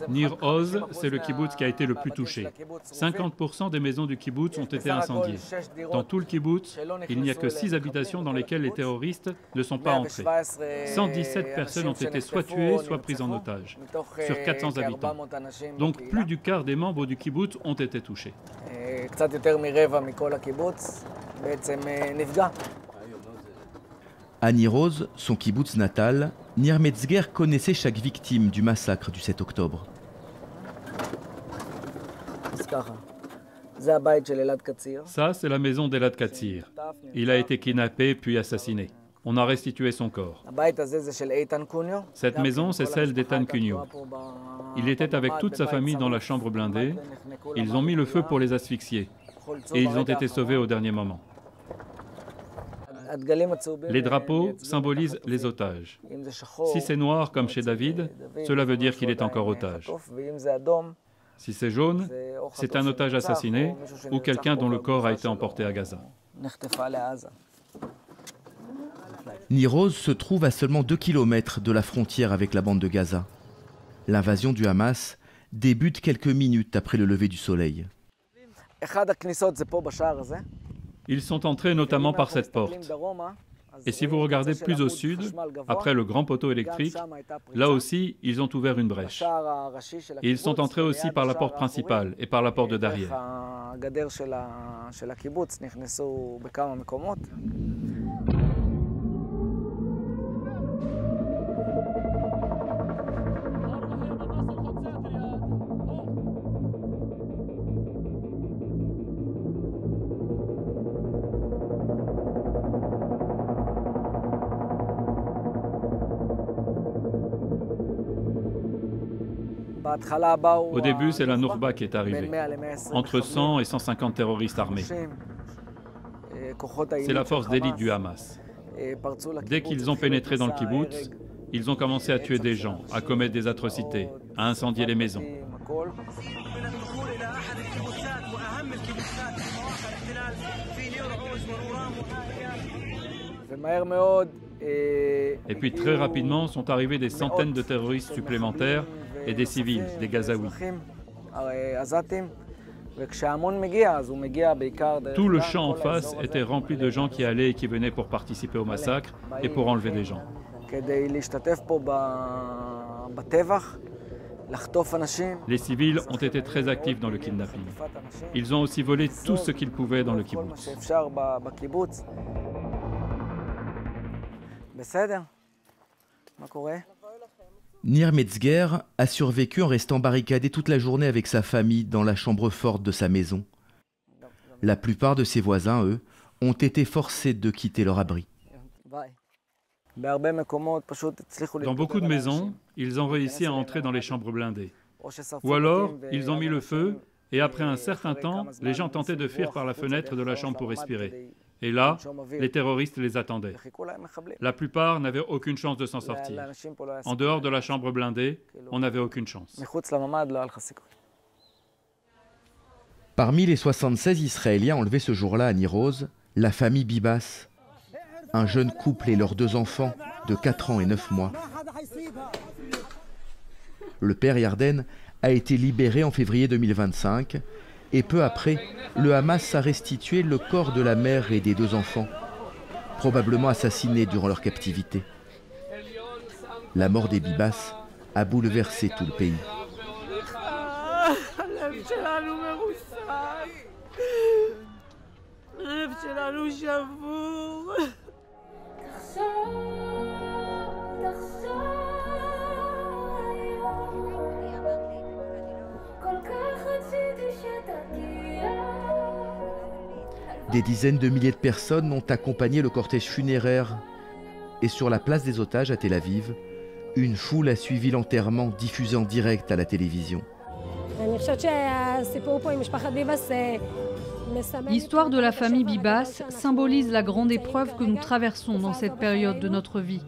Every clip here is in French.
Nir Oz, c'est le kibboutz qui a été le plus touché. 50% des maisons du kibboutz ont été incendiées. Dans tout le kibboutz, il n'y a que 6 habitations dans lesquelles les terroristes ne sont pas entrés. 117 personnes ont été soit tuées, soit prises en otage, sur 400 habitants. Donc plus du quart des membres du kibboutz ont été touchés. À Nir Oz, son kibboutz natal, Nir Metzger connaissait chaque victime du massacre du 7 octobre. Ça, c'est la maison d'Elad Katsir. Il a été kidnappé puis assassiné. On a restitué son corps. Cette maison, c'est celle d'Eitan Cugno. Il était avec toute sa famille dans la chambre blindée. Ils ont mis le feu pour les asphyxier. Et ils ont été sauvés au dernier moment. Les drapeaux symbolisent les otages. Si c'est noir comme chez David, cela veut dire qu'il est encore otage. Si c'est jaune, c'est un otage assassiné ou quelqu'un dont le corps a été emporté à Gaza. Nir Oz se trouve à seulement 2 km de la frontière avec la bande de Gaza. L'invasion du Hamas débute quelques minutes après le lever du soleil. Ils sont entrés notamment par cette porte. Et si vous regardez plus au sud, après le grand poteau électrique, là aussi, ils ont ouvert une brèche. Et ils sont entrés aussi par la porte principale et par la porte de derrière. Au début, c'est la Nourba qui est arrivée, entre 100 et 150 terroristes armés. C'est la force d'élite du Hamas. Dès qu'ils ont pénétré dans le kibboutz, ils ont commencé à tuer des gens, à commettre des atrocités, à incendier les maisons. Et puis très rapidement sont arrivés des centaines de terroristes supplémentaires et des civils, des Gazaouis. Tout le champ en face était rempli de gens qui allaient et qui venaient pour participer au massacre et pour enlever des gens. Les civils ont été très actifs dans le kidnapping. Ils ont aussi volé tout ce qu'ils pouvaient dans le kibboutz. Nir Metzger a survécu en restant barricadé toute la journée avec sa famille dans la chambre forte de sa maison. La plupart de ses voisins, eux, ont été forcés de quitter leur abri. Dans beaucoup de maisons, ils ont réussi à entrer dans les chambres blindées. Ou alors, ils ont mis le feu et après un certain temps, les gens tentaient de fuir par la fenêtre de la chambre pour respirer. Et là, les terroristes les attendaient. La plupart n'avaient aucune chance de s'en sortir. En dehors de la chambre blindée, on n'avait aucune chance. Parmi les 76 Israéliens enlevés ce jour-là à Nir Oz, la famille Bibas, un jeune couple et leurs 2 enfants de 4 ans et 9 mois. Le père Yarden a été libéré en février 2025 et peu après, le Hamas a restitué le corps de la mère et des 2 enfants, probablement assassinés durant leur captivité. La mort des Bibas a bouleversé tout le pays. Des dizaines de milliers de personnes ont accompagné le cortège funéraire et sur la place des otages à Tel Aviv, une foule a suivi l'enterrement diffusé en direct à la télévision. L'histoire de la famille Bibas symbolise la grande épreuve que nous traversons dans cette période de notre vie.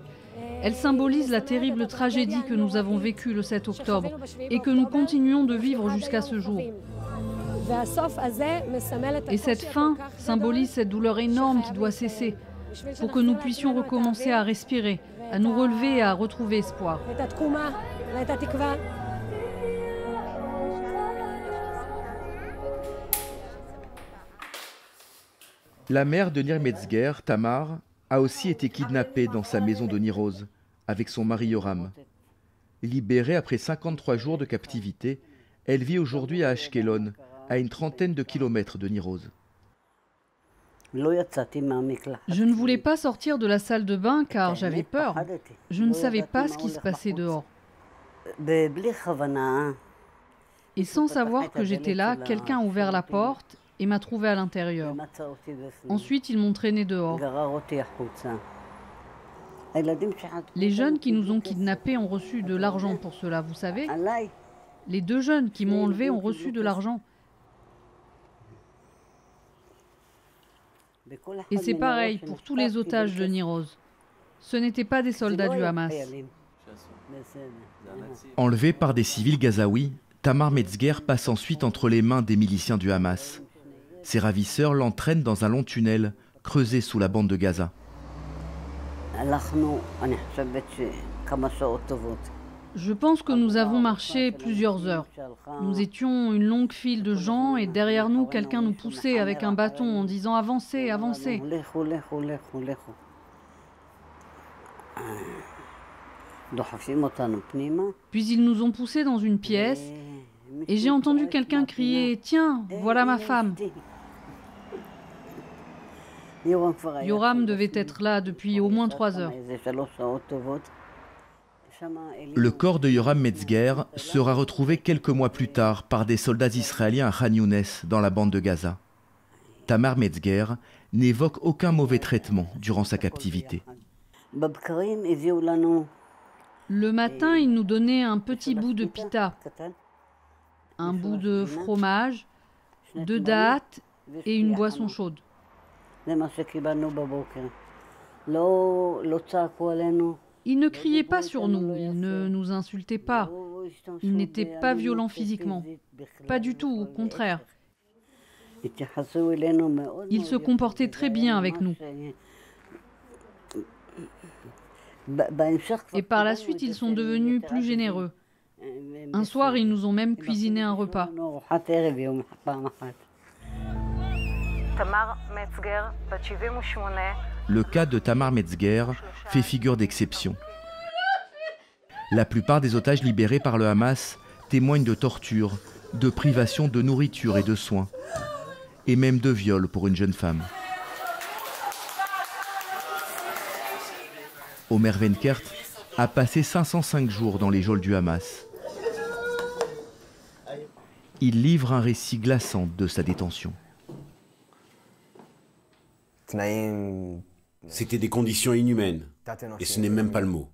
Elle symbolise la terrible tragédie que nous avons vécue le 7 octobre et que nous continuons de vivre jusqu'à ce jour. Et cette fin symbolise cette douleur énorme qui doit cesser pour que nous puissions recommencer à respirer à nous relever et à retrouver espoir. La mère de Nir Metzger, Tamar, a aussi été kidnappée dans sa maison de Nir Oz avec son mari Yoram. Libérée après 53 jours de captivité, elle vit aujourd'hui à Ashkelon, à une trentaine de kilomètres de Nir Oz. Je ne voulais pas sortir de la salle de bain car j'avais peur. Je ne savais pas ce qui se passait dehors. Et sans savoir que j'étais là, quelqu'un a ouvert la porte et m'a trouvé à l'intérieur. Ensuite, ils m'ont traîné dehors. Les jeunes qui nous ont kidnappés ont reçu de l'argent pour cela, vous savez. Les 2 jeunes qui m'ont enlevé ont reçu de l'argent. Et c'est pareil pour tous les otages de Nir Oz. Ce n'étaient pas des soldats du Hamas. Enlevée par des civils gazaouis, Tamar Metzger passe ensuite entre les mains des miliciens du Hamas. Ses ravisseurs l'entraînent dans un long tunnel creusé sous la bande de Gaza. Je pense que nous avons marché plusieurs heures. Nous étions une longue file de gens et derrière nous, quelqu'un nous poussait avec un bâton en disant « Avancez, avancez ». Puis ils nous ont poussés dans une pièce et j'ai entendu quelqu'un crier « Tiens, voilà ma femme ». Yoram devait être là depuis au moins 3 heures. Le corps de Yoram Metzger sera retrouvé quelques mois plus tard par des soldats israéliens à Khan Younes, dans la bande de Gaza. Tamar Metzger n'évoque aucun mauvais traitement durant sa captivité. Le matin, ils nous donnaient un petit bout de pita, un bout de fromage, 2 dattes et une boisson chaude. Ils ne criaient pas sur nous, ils ne nous insultaient pas. Ils n'étaient pas violents physiquement. Pas du tout, au contraire. Ils se comportaient très bien avec nous. Et par la suite, ils sont devenus plus généreux. Un soir, ils nous ont même cuisiné un repas. Le cas de Tamar Metzger fait figure d'exception. La plupart des otages libérés par le Hamas témoignent de tortures, de privations de nourriture et de soins, et même de viols pour une jeune femme. Omer Wenkert a passé 505 jours dans les geôles du Hamas. Il livre un récit glaçant de sa détention. C'était des conditions inhumaines, et ce n'est même pas le mot.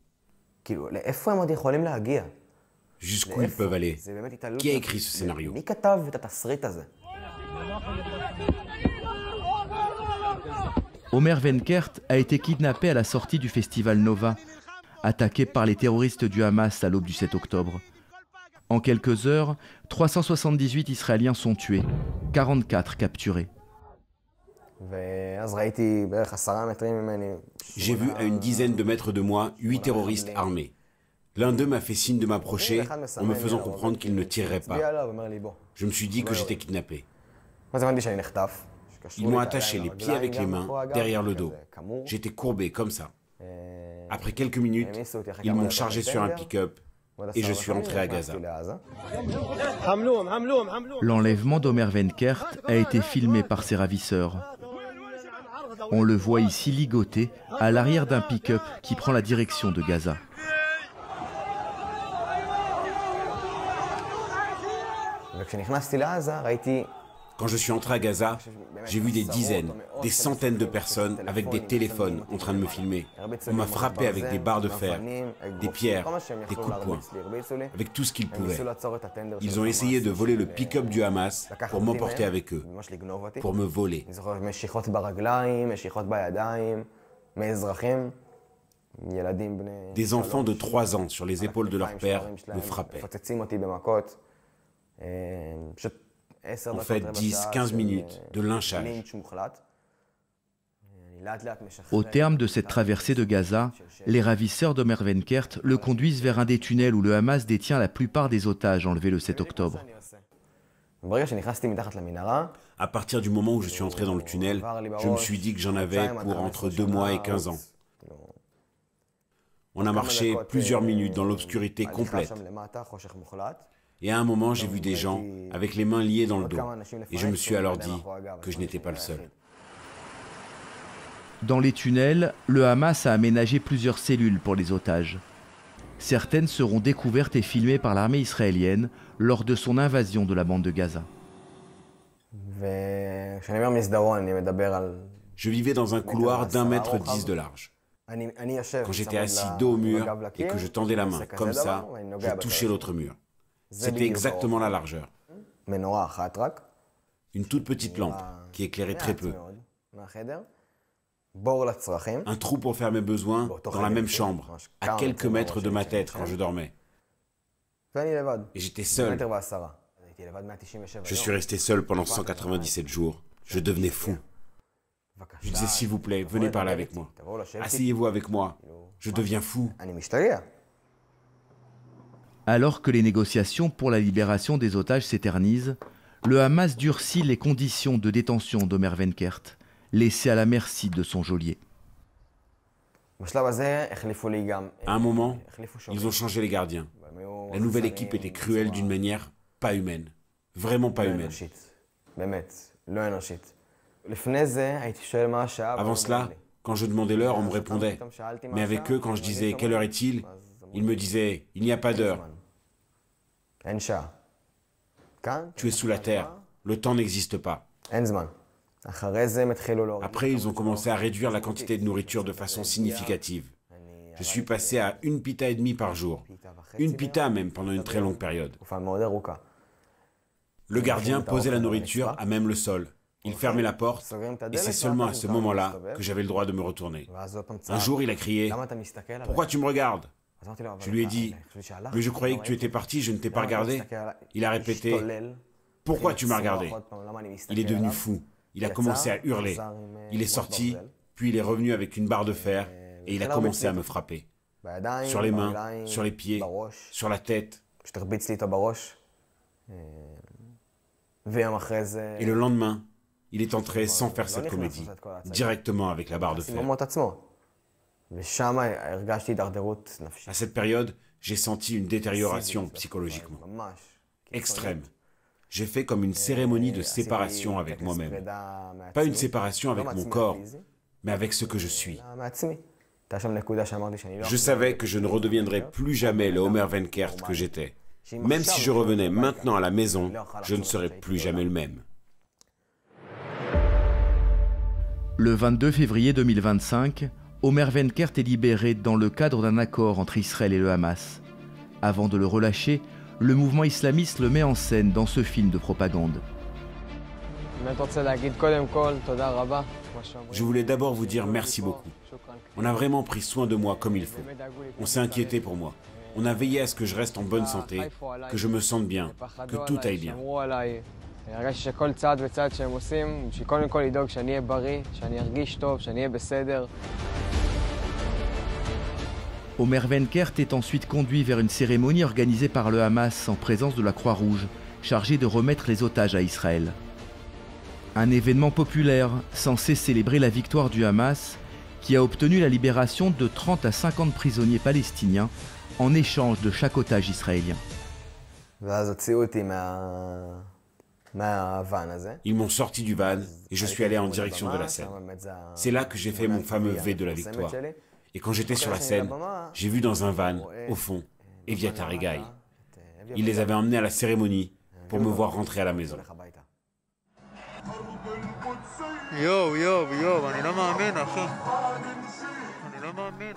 Jusqu'où ils peuvent aller? Qui a écrit ce scénario? Omer Wenkert a été kidnappé à la sortie du festival Nova, attaqué par les terroristes du Hamas à l'aube du 7 octobre. En quelques heures, 378 Israéliens sont tués, 44 capturés. J'ai vu à une dizaine de mètres de moi 8 terroristes armés. L'un d'eux m'a fait signe de m'approcher en me faisant comprendre qu'il ne tirerait pas. Je me suis dit que j'étais kidnappé. Ils m'ont attaché les pieds avec les mains derrière le dos. J'étais courbé comme ça. Après quelques minutes, ils m'ont chargé sur un pick-up et je suis rentré à Gaza. L'enlèvement d'Omer Wenkert a été filmé par ses ravisseurs. On le voit ici ligoté à l'arrière d'un pick-up qui prend la direction de Gaza. Quand je suis entré à Gaza, j'ai vu des dizaines, des centaines de personnes avec des téléphones en train de me filmer. On m'a frappé avec des barres de fer, des pierres, des coups de poing, avec tout ce qu'ils pouvaient. Ils ont essayé de voler le pick-up du Hamas pour m'emporter avec eux, pour me voler. Des enfants de 3 ans sur les épaules de leur père me frappaient. En fait, 10-15 minutes de lynchage. Au terme de cette traversée de Gaza, les ravisseurs d'Omer Wenkert le conduisent vers un des tunnels où le Hamas détient la plupart des otages enlevés le 7 octobre. À partir du moment où je suis entré dans le tunnel, je me suis dit que j'en avais pour entre 2 mois et 15 ans. On a marché plusieurs minutes dans l'obscurité complète. Et à un moment, j'ai vu des gens avec les mains liées dans le dos. Et je me suis alors dit que je n'étais pas le seul. Dans les tunnels, le Hamas a aménagé plusieurs cellules pour les otages. Certaines seront découvertes et filmées par l'armée israélienne lors de son invasion de la bande de Gaza. Je vivais dans un couloir d'1,10 m de large. Quand j'étais assis dos au mur et que je tendais la main comme ça, je touchais l'autre mur. C'était exactement la largeur. Une toute petite lampe qui éclairait très peu. Un trou pour faire mes besoins dans la même chambre, à quelques mètres de ma tête quand je dormais. Et j'étais seul. Je suis resté seul pendant 197 jours. Je devenais fou. Je disais, s'il vous plaît, venez parler avec moi. Asseyez-vous avec moi. Je deviens fou. Alors que les négociations pour la libération des otages s'éternisent, le Hamas durcit les conditions de détention d'Omer Wenkert, laissé à la merci de son geôlier. À un moment, ils ont changé les gardiens. La nouvelle équipe était cruelle d'une manière pas humaine. Vraiment pas humaine. Avant cela, quand je demandais l'heure, on me répondait. Mais avec eux, quand je disais « quelle heure est-il ?», ils me disaient « il n'y a pas d'heure ». Tu es sous la terre, le temps n'existe pas. Après, ils ont commencé à réduire la quantité de nourriture de façon significative. Je suis passé à 1 pita et demi par jour. 1 pita même pendant une très longue période. Le gardien posait la nourriture à même le sol. Il fermait la porte et c'est seulement à ce moment-là que j'avais le droit de me retourner. Un jour, il a crié « Pourquoi tu me regardes ?» Je lui ai dit « Mais je croyais que tu étais parti, je ne t'ai pas regardé. » Il a répété « Pourquoi tu m'as regardé ?» Il est devenu fou. Il a commencé à hurler. Il est sorti, puis il est revenu avec une barre de fer et il a commencé à me frapper. Sur les mains, sur les pieds, sur la tête. Et le lendemain, il est entré sans faire cette comédie, directement avec la barre de fer. À cette période, j'ai senti une détérioration psychologiquement, extrême. J'ai fait comme une cérémonie de séparation avec moi-même. Pas une séparation avec mon corps, mais avec ce que je suis. Je savais que je ne redeviendrais plus jamais le Omer Wenkert que j'étais. Même si je revenais maintenant à la maison, je ne serais plus jamais le même. Le 22 février 2025, Omer Wenkert est libéré dans le cadre d'un accord entre Israël et le Hamas. Avant de le relâcher, le mouvement islamiste le met en scène dans ce film de propagande. Je voulais d'abord vous dire merci beaucoup. On a vraiment pris soin de moi comme il faut. On s'est inquiété pour moi. On a veillé à ce que je reste en bonne santé, que je me sente bien, que tout aille bien. Omer Wenkert est ensuite conduit vers une cérémonie organisée par le Hamas en présence de la Croix-Rouge, chargée de remettre les otages à Israël. Un événement populaire censé célébrer la victoire du Hamas, qui a obtenu la libération de 30 à 50 prisonniers palestiniens en échange de chaque otage israélien. Ils m'ont sorti du van et je suis allé en direction de la scène. C'est là que j'ai fait mon fameux V de la victoire. Et quand j'étais sur la scène, j'ai vu dans un van, au fond, Eviatar et Guy. Ils les avaient emmenés à la cérémonie pour me voir rentrer à la maison.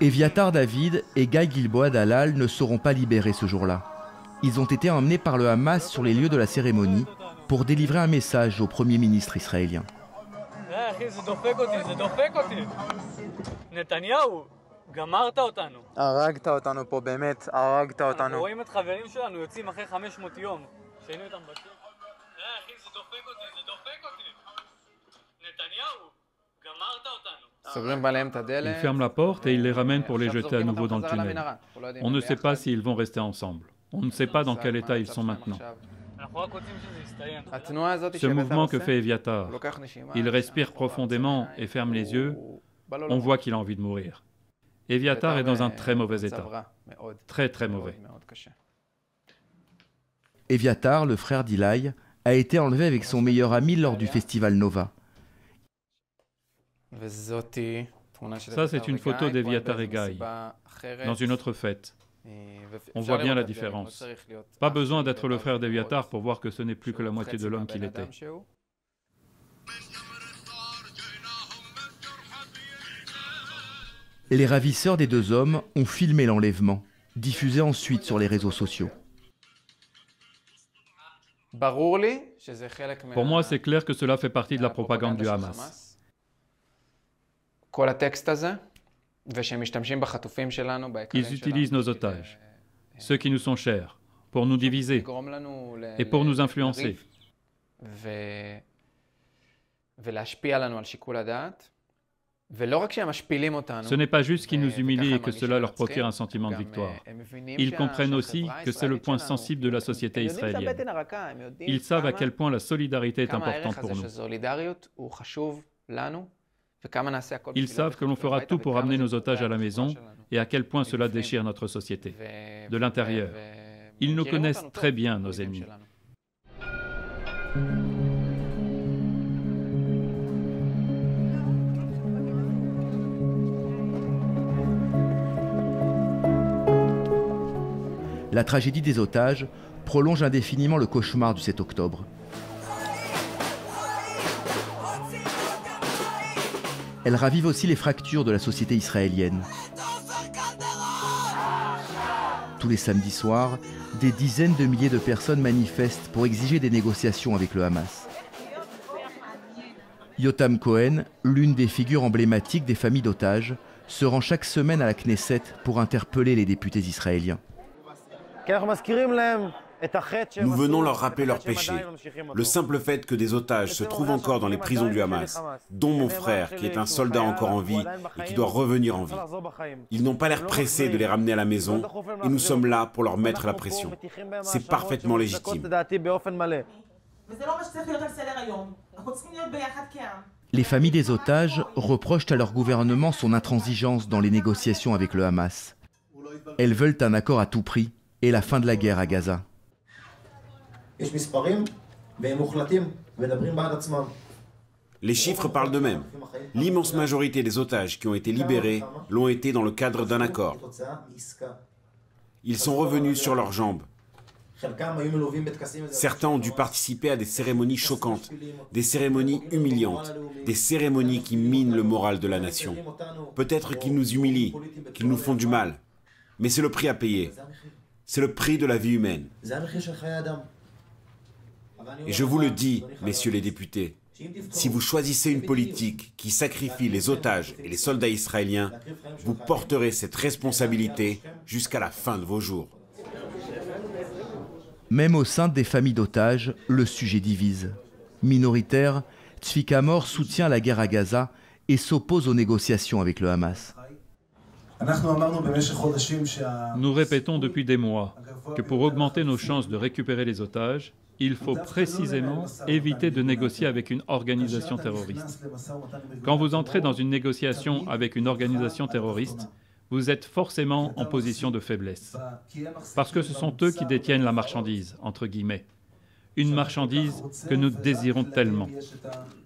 Eviatar David et Guy Gilboa Dalal ne seront pas libérés ce jour-là. Ils ont été emmenés par le Hamas sur les lieux de la cérémonie pour délivrer un message au Premier ministre israélien. Ils ferment la porte et ils les ramènent pour les jeter à nouveau dans le tunnel. On ne sait pas s'ils vont rester ensemble. On ne sait pas dans quel état ils sont maintenant. Ce mouvement que fait Eviatar, il respire profondément et ferme les yeux, on voit qu'il a envie de mourir. Eviatar est dans un très mauvais état. Très très mauvais. Eviatar, le frère d'Ilai, a été enlevé avec son meilleur ami lors du festival Nova. Ça, c'est une photo d'Eviatar et Guy, dans une autre fête. On voit bien la différence. Pas besoin d'être le frère d'Eviatar pour voir que ce n'est plus que la moitié de l'homme qu'il était. Les ravisseurs des deux hommes ont filmé l'enlèvement, diffusé ensuite sur les réseaux sociaux. Pour moi, c'est clair que cela fait partie de la propagande du Hamas. Ils utilisent nos otages, ceux qui nous sont chers, pour nous diviser et pour nous influencer. Ce n'est pas juste qu'ils nous humilient et que cela leur procure un sentiment de victoire. Ils comprennent aussi que c'est le point sensible de la société israélienne. Ils savent à quel point la solidarité est importante pour nous. Ils savent que l'on fera tout pour ramener nos otages à la maison et à quel point cela déchire notre société, de l'intérieur. Ils nous connaissent très bien, nos ennemis. La tragédie des otages prolonge indéfiniment le cauchemar du 7 octobre. Elle ravive aussi les fractures de la société israélienne. Tous les samedis soirs, des dizaines de milliers de personnes manifestent pour exiger des négociations avec le Hamas. Yotam Cohen, l'une des figures emblématiques des familles d'otages, se rend chaque semaine à la Knesset pour interpeller les députés israéliens. Nous venons leur rappeler leur péché. Le simple fait que des otages se trouvent encore dans les prisons du Hamas, dont mon frère, qui est un soldat encore en vie et qui doit revenir en vie. Ils n'ont pas l'air pressés de les ramener à la maison et nous sommes là pour leur mettre la pression. C'est parfaitement légitime. Les familles des otages reprochent à leur gouvernement son intransigeance dans les négociations avec le Hamas. Elles veulent un accord à tout prix et la fin de la guerre à Gaza. Les chiffres parlent d'eux-mêmes. L'immense majorité des otages qui ont été libérés l'ont été dans le cadre d'un accord. Ils sont revenus sur leurs jambes. Certains ont dû participer à des cérémonies choquantes, des cérémonies humiliantes, des cérémonies qui minent le moral de la nation. Peut-être qu'ils nous humilient, qu'ils nous font du mal, mais c'est le prix à payer. C'est le prix de la vie humaine. Et je vous le dis, messieurs les députés, si vous choisissez une politique qui sacrifie les otages et les soldats israéliens, vous porterez cette responsabilité jusqu'à la fin de vos jours. Même au sein des familles d'otages, le sujet divise. Minoritaire, Tzvika Mor soutient la guerre à Gaza et s'oppose aux négociations avec le Hamas. Nous répétons depuis des mois que pour augmenter nos chances de récupérer les otages, il faut précisément éviter de négocier avec une organisation terroriste. Quand vous entrez dans une négociation avec une organisation terroriste, vous êtes forcément en position de faiblesse. Parce que ce sont eux qui détiennent la marchandise, entre guillemets. Une marchandise que nous désirons tellement.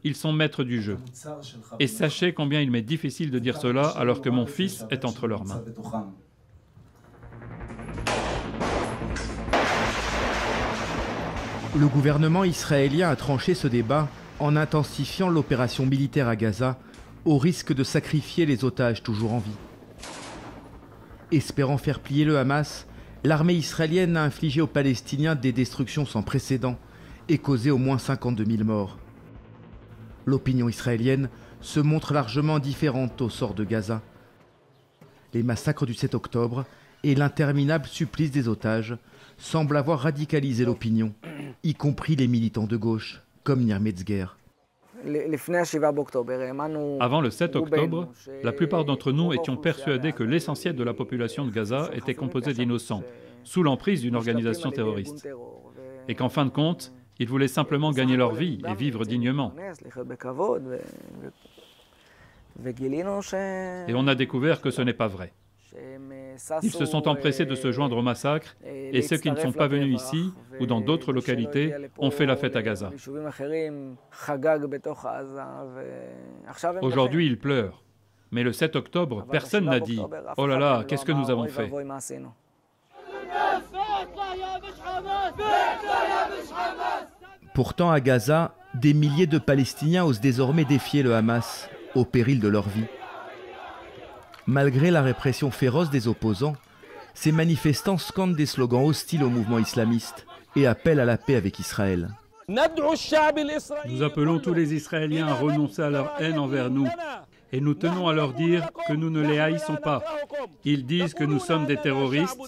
Ils sont maîtres du jeu. Et sachez combien il m'est difficile de dire cela alors que mon fils est entre leurs mains. Le gouvernement israélien a tranché ce débat en intensifiant l'opération militaire à Gaza au risque de sacrifier les otages toujours en vie. Espérant faire plier le Hamas, l'armée israélienne a infligé aux Palestiniens des destructions sans précédent et causé au moins 52 000 morts. L'opinion israélienne se montre largement indifférente au sort de Gaza. Les massacres du 7 octobre et l'interminable supplice des otages semblent avoir radicalisé l'opinion, y compris les militants de gauche, comme Nir Metzger. Avant le 7 octobre, la plupart d'entre nous étions persuadés que l'essentiel de la population de Gaza était composée d'innocents, sous l'emprise d'une organisation terroriste. Et qu'en fin de compte, ils voulaient simplement gagner leur vie et vivre dignement. Et on a découvert que ce n'est pas vrai. Ils se sont empressés de se joindre au massacre, et ceux qui ne sont pas venus ici ou dans d'autres localités ont fait la fête à Gaza. Aujourd'hui, ils pleurent. Mais le 7 octobre, personne n'a dit « Oh là là, qu'est-ce que nous avons fait ?» Pourtant, à Gaza, des milliers de Palestiniens osent désormais défier le Hamas, au péril de leur vie. Malgré la répression féroce des opposants, ces manifestants scandent des slogans hostiles au mouvement islamiste et appellent à la paix avec Israël. Nous appelons tous les Israéliens à renoncer à leur haine envers nous. Et nous tenons à leur dire que nous ne les haïssons pas. Ils disent que nous sommes des terroristes,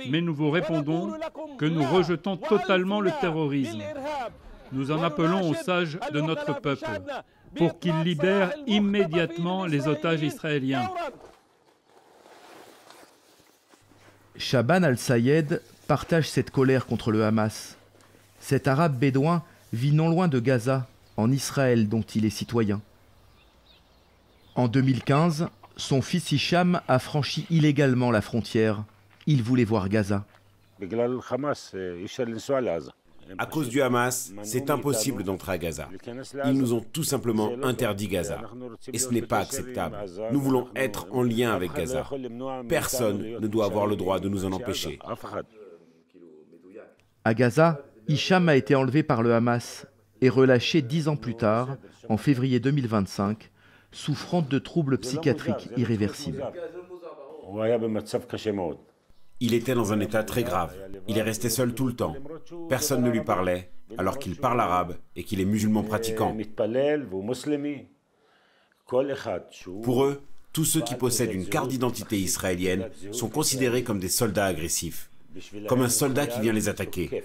mais nous vous répondons que nous rejetons totalement le terrorisme. Nous en appelons aux sages de notre peuple pour qu'ils libèrent immédiatement les otages israéliens. Shaban al-Sayed partage cette colère contre le Hamas. Cet arabe bédouin vit non loin de Gaza, en Israël dont il est citoyen. En 2015, son fils Hicham a franchi illégalement la frontière. Il voulait voir Gaza. À cause du Hamas, c'est impossible d'entrer à Gaza. Ils nous ont tout simplement interdit Gaza. Et ce n'est pas acceptable. Nous voulons être en lien avec Gaza. Personne ne doit avoir le droit de nous en empêcher. À Gaza, Hicham a été enlevé par le Hamas et relâché 10 ans plus tard, en février 2025, souffrant de troubles psychiatriques irréversibles. Il était dans un état très grave. Il est resté seul tout le temps. Personne ne lui parlait, alors qu'il parle arabe et qu'il est musulman pratiquant. Pour eux, tous ceux qui possèdent une carte d'identité israélienne sont considérés comme des soldats agressifs, comme un soldat qui vient les attaquer.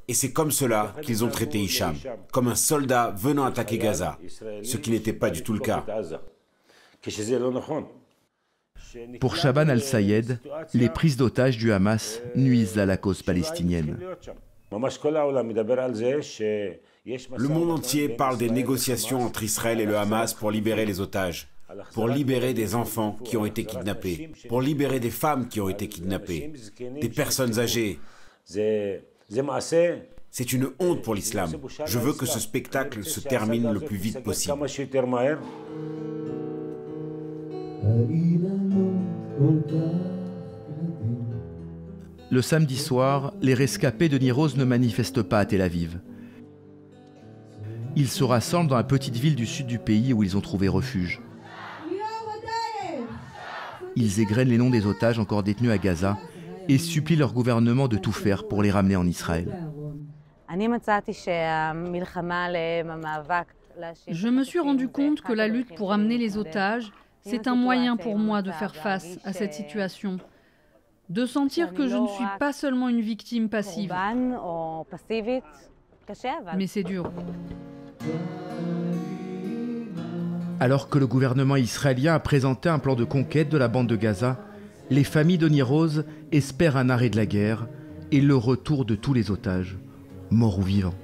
Et c'est comme cela qu'ils ont traité Hicham, comme un soldat venant attaquer Gaza, ce qui n'était pas du tout le cas. Pour Shaban al-Sayed, les prises d'otages du Hamas nuisent à la cause palestinienne. Le monde entier parle des négociations entre Israël et le Hamas pour libérer les otages, pour libérer des enfants qui ont été kidnappés, pour libérer des femmes qui ont été kidnappées, des personnes âgées. C'est une honte pour l'islam. Je veux que ce spectacle se termine le plus vite possible. Le samedi soir, les rescapés de Nir Oz ne manifestent pas à Tel Aviv. Ils se rassemblent dans la petite ville du sud du pays où ils ont trouvé refuge. Ils égrènent les noms des otages encore détenus à Gaza et supplient leur gouvernement de tout faire pour les ramener en Israël. Je me suis rendu compte que la lutte pour amener les otages, c'est un moyen pour moi de faire face à cette situation, de sentir que je ne suis pas seulement une victime passive. Mais c'est dur. Alors que le gouvernement israélien a présenté un plan de conquête de la bande de Gaza, les familles de Nir Oz espèrent un arrêt de la guerre et le retour de tous les otages, morts ou vivants.